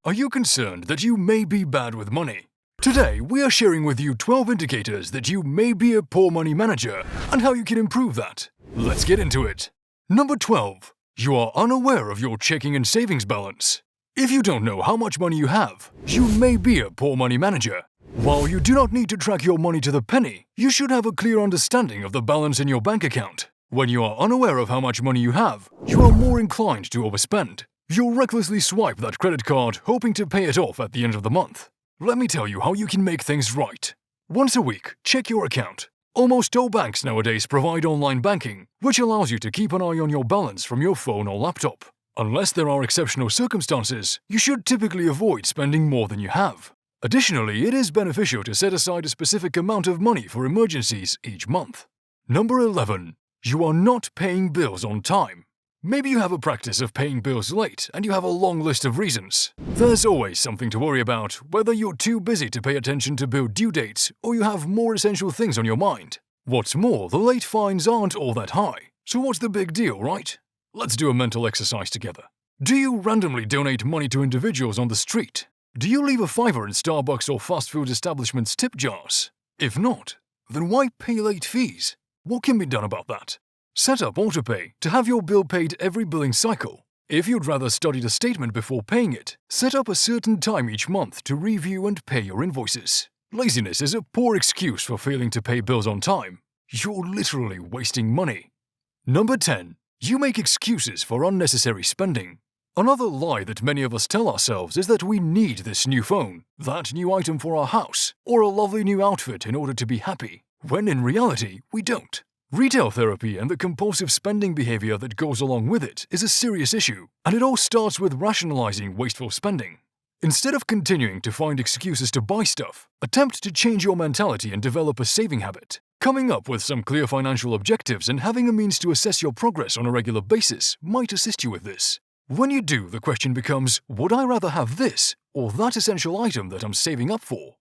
Are you concerned that you may be bad with money? Today, we are sharing with you 12 indicators that you may be a poor money manager and how you can improve that. Let's get into it. Number 12. You are unaware of your checking and savings balance. If you don't know how much money you have, you may be a poor money manager. While you do not need to track your money to the penny, you should have a clear understanding of the balance in your bank account. When you are unaware of how much money you have, you are more inclined to overspend. You'll recklessly swipe that credit card hoping to pay it off at the end of the month. Let me tell you how you can make things right. Once a week, check your account. Almost all banks nowadays provide online banking, which allows you to keep an eye on your balance from your phone or laptop. Unless there are exceptional circumstances, you should typically avoid spending more than you have. Additionally, it is beneficial to set aside a specific amount of money for emergencies each month. Number 11. You are not paying bills on time. Maybe you have a practice of paying bills late and you have a long list of reasons. There's always something to worry about, whether you're too busy to pay attention to bill due dates or you have more essential things on your mind. What's more, the late fines aren't all that high, so what's the big deal, right? Let's do a mental exercise together. Do you randomly donate money to individuals on the street? Do you leave a fiver in Starbucks or fast food establishments' tip jars? If not, then why pay late fees? What can be done about that? Set up autopay to have your bill paid every billing cycle. If you'd rather study the statement before paying it, set up a certain time each month to review and pay your invoices. Laziness is a poor excuse for failing to pay bills on time. You're literally wasting money. Number 10. You make excuses for unnecessary spending. Another lie that many of us tell ourselves is that we need this new phone, that new item for our house, or a lovely new outfit in order to be happy, when in reality, we don't. Retail therapy and the compulsive spending behavior that goes along with it is a serious issue, and it all starts with rationalizing wasteful spending. Instead of continuing to find excuses to buy stuff, attempt to change your mentality and develop a saving habit. Coming up with some clear financial objectives and having a means to assess your progress on a regular basis might assist you with this. When you do, the question becomes, would I rather have this or that essential item that I'm saving up for?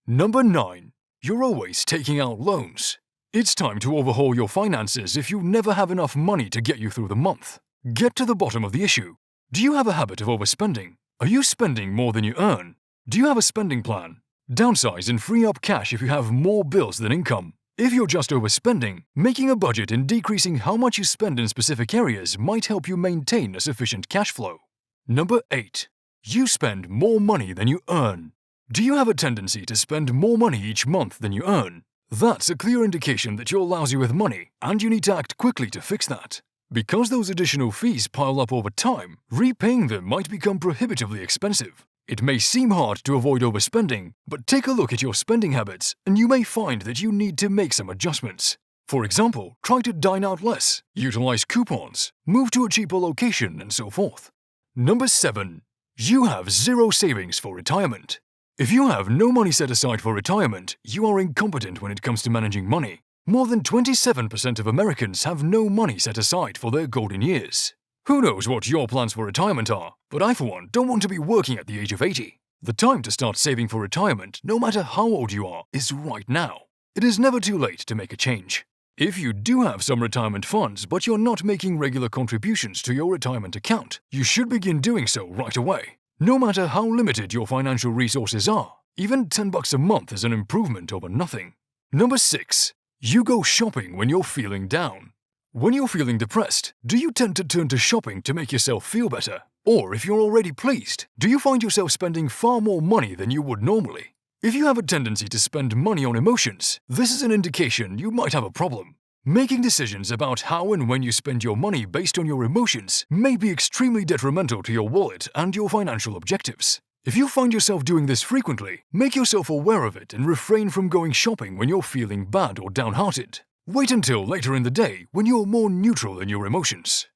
Number 9. You're always taking out loans. It's time to overhaul your finances if you never have enough money to get you through the month. Get to the bottom of the issue. Do you have a habit of overspending? Are you spending more than you earn? Do you have a spending plan? Downsize and free up cash if you have more bills than income. If you're just overspending, making a budget and decreasing how much you spend in specific areas might help you maintain a sufficient cash flow. Number 8. You spend more money than you earn. Do you have a tendency to spend more money each month than you earn? That's a clear indication that you're lousy with money, and you need to act quickly to fix that. Because those additional fees pile up over time, repaying them might become prohibitively expensive. It may seem hard to avoid overspending, but take a look at your spending habits and you may find that you need to make some adjustments. For example, try to dine out less, utilize coupons, move to a cheaper location, and so forth. Number 7. You have zero savings for retirement. If you have no money set aside for retirement, you are incompetent when it comes to managing money. More than 27% of Americans have no money set aside for their golden years. Who knows what your plans for retirement are, but I for one don't want to be working at the age of 80. The time to start saving for retirement, no matter how old you are, is right now. It is never too late to make a change. If you do have some retirement funds but you're not making regular contributions to your retirement account, you should begin doing so right away. No matter how limited your financial resources are, even $10 a month is an improvement over nothing. Number 6. You go shopping when you're feeling down. When you're feeling depressed, do you tend to turn to shopping to make yourself feel better? Or if you're already pleased, do you find yourself spending far more money than you would normally? If you have a tendency to spend money on emotions, this is an indication you might have a problem. Making decisions about how and when you spend your money based on your emotions may be extremely detrimental to your wallet and your financial objectives. If you find yourself doing this frequently, make yourself aware of it and refrain from going shopping when you're feeling bad or downhearted. Wait until later in the day when you're more neutral in your emotions.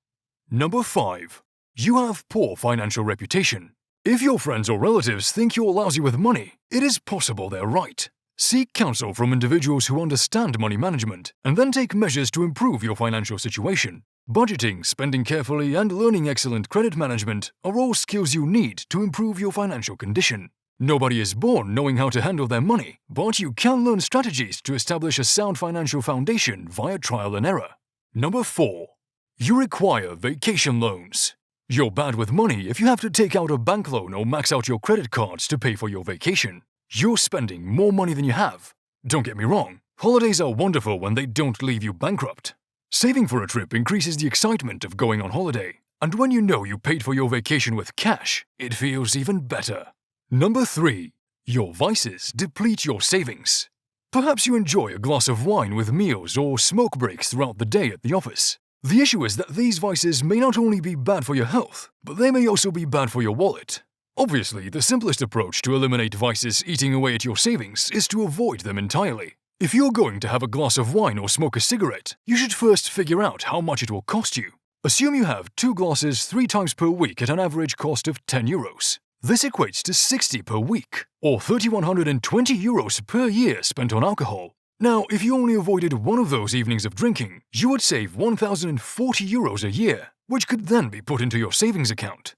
Number 5. You have poor financial reputation. If your friends or relatives think you're lousy with money, it is possible they're right. Seek counsel from individuals who understand money management and then take measures to improve your financial situation. Budgeting, spending carefully, and learning excellent credit management are all skills you need to improve your financial condition. Nobody is born knowing how to handle their money, but you can learn strategies to establish a sound financial foundation via trial and error. Number 4. You require vacation loans. You're bad with money if you have to take out a bank loan or max out your credit cards to pay for your vacation. You're spending more money than you have. Don't get me wrong, holidays are wonderful when they don't leave you bankrupt. Saving for a trip increases the excitement of going on holiday, and when you know you paid for your vacation with cash, it feels even better. Number 3. Your vices deplete your savings. Perhaps you enjoy a glass of wine with meals or smoke breaks throughout the day at the office. The issue is that these vices may not only be bad for your health, but they may also be bad for your wallet. Obviously, the simplest approach to eliminate vices eating away at your savings is to avoid them entirely. If you're going to have a glass of wine or smoke a cigarette, you should first figure out how much it will cost you. Assume you have 2 glasses 3 times per week at an average cost of €10. This equates to 60 per week, or €3,120 per year spent on alcohol. Now, if you only avoided one of those evenings of drinking, you would save €1,040 a year, which could then be put into your savings account.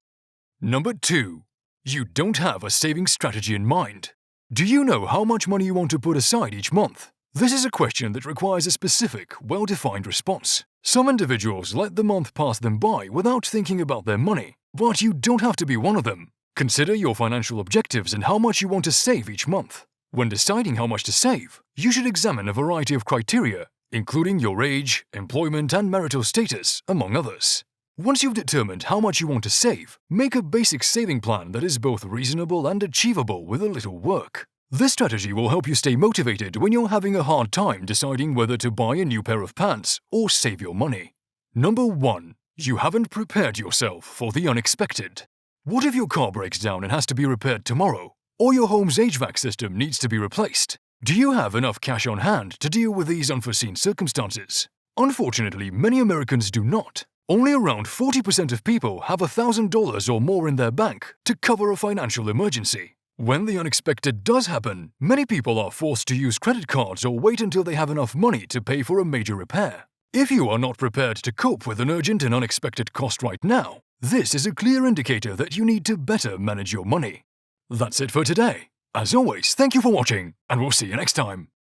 Number 2. You don't have a savings strategy in mind. Do you know how much money you want to put aside each month? This is a question that requires a specific, well-defined response. Some individuals let the month pass them by without thinking about their money, but you don't have to be one of them. Consider your financial objectives and how much you want to save each month. When deciding how much to save, you should examine a variety of criteria, including your age, employment, and marital status, among others. Once you've determined how much you want to save, make a basic saving plan that is both reasonable and achievable with a little work. This strategy will help you stay motivated when you're having a hard time deciding whether to buy a new pair of pants or save your money. Number 1. You haven't prepared yourself for the unexpected. What if your car breaks down and has to be repaired tomorrow? Or your home's HVAC system needs to be replaced? Do you have enough cash on hand to deal with these unforeseen circumstances? Unfortunately, many Americans do not. Only around 40% of people have $1,000 or more in their bank to cover a financial emergency. When the unexpected does happen, many people are forced to use credit cards or wait until they have enough money to pay for a major repair. If you are not prepared to cope with an urgent and unexpected cost right now, this is a clear indicator that you need to better manage your money. That's it for today. As always, thank you for watching, and we'll see you next time.